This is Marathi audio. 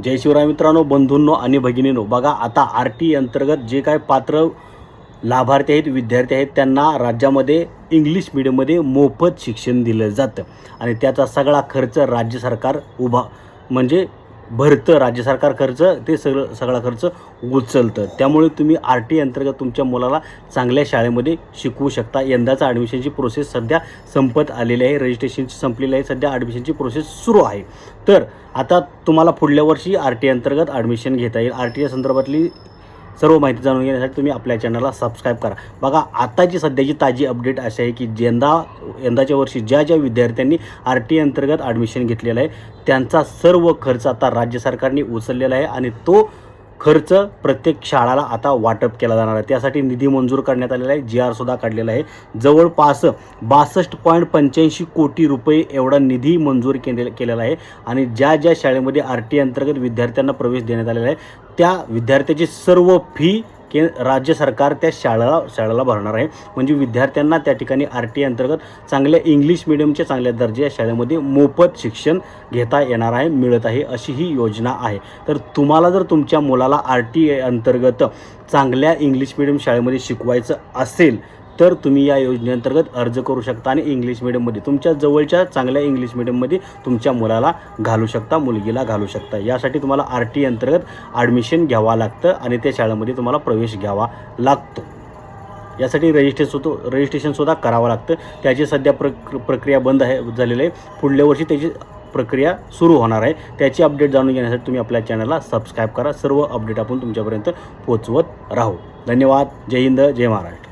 जय शिवराय मित्रांनो, बंधूंनो आणि भगिनींनो, बघा आता RT अंतर्गत जे काय पात्र लाभार्थी आहेत, विद्यार्थी आहेत, त्यांना राज्यामध्ये इंग्लिश मीडियममध्ये मोफत शिक्षण दिलं जातं आणि त्याचा सगळा खर्च राज्य सरकार म्हणजे भरतं. राज्य सरकार खर्च ते सगळा खर्च उचलतं. त्यामुळे तुम्ही RT अंतर्गत तुमच्या मुलाला चांगल्या शाळेमध्ये शिकवू शकता. यंदाचा ॲडमिशनची प्रोसेस सध्या संपत आलेली आहे. रजिस्ट्रेशनची संपलेली आहे. सध्या ॲडमिशनची प्रोसेस सुरू आहे. तर आता तुम्हाला पुढल्या वर्षी RT अंतर्गत ॲडमिशन घेता येईल. RT संदर्भातली सर्व माहिती जाणून घेण्यासाठी तुम्ही आपल्या चॅनलला सबस्क्राईब करा. बघा आताची सध्याची ताजी अपडेट अशी आहे की यंदाच्या वर्षी ज्या विद्यार्थ्यांनी RT अंतर्गत ॲडमिशन घेतलेलं आहे त्यांचा सर्व खर्च आता राज्य सरकारने उचललेला आहे आणि तो खर्च प्रत्येक शाळाला आता वाटप केला जाणार आहे. त्यासाठी निधी मंजूर करण्यात आलेला आहे. GR सुद्धा काढलेला आहे. जवळपास 62.85 कोटी रुपये एवढा निधी मंजूर केलेला आहे आणि ज्या शाळेमध्ये RT अंतर्गत विद्यार्थ्यांना प्रवेश देण्यात आलेला आहे त्या विद्यार्थ्याची सर्व फी राज्य सरकार त्या शाळेला भरणार आहे. म्हणजे विद्यार्थ्यांना त्या ठिकाणी RT अंतर्गत चांगल्या इंग्लिश मीडियमच्या चांगल्या दर्जाच्या शाळेमध्ये मोफत शिक्षण घेता येणार आहे, मिळत आहे, अशी ही योजना आहे. तर तुम्हाला जर तुमच्या मुलाला RT अंतर्गत चांगल्या इंग्लिश मीडियम शाळेमध्ये शिकवायचं असेल तर तुम्ही या योजनेअंतर्गत अर्ज करू शकता आणि इंग्लिश मीडियममध्ये तुमच्या जवळच्या चांगल्या इंग्लिश मीडियममध्ये तुमच्या मुलाला घालू शकता, मुलगीला घालू शकता. यासाठी तुम्हाला RT अंतर्गत ॲडमिशन घ्यावं लागतं आणि त्या शाळेमध्ये तुम्हाला प्रवेश घ्यावा लागतो. यासाठी रजिस्ट्रेशनसुद्धा करावं लागतं. त्याची सध्या प्रक्रिया बंद झालेली आहे. पुढल्या वर्षी त्याची प्रक्रिया सुरू होणार आहे. त्याची अपडेट जाणून घेण्यासाठी तुम्ही आपल्या चॅनलला सबस्क्राईब करा. सर्व अपडेट आपण तुमच्यापर्यंत पोहोचवत राहू. धन्यवाद. जय हिंद, जय महाराष्ट्र.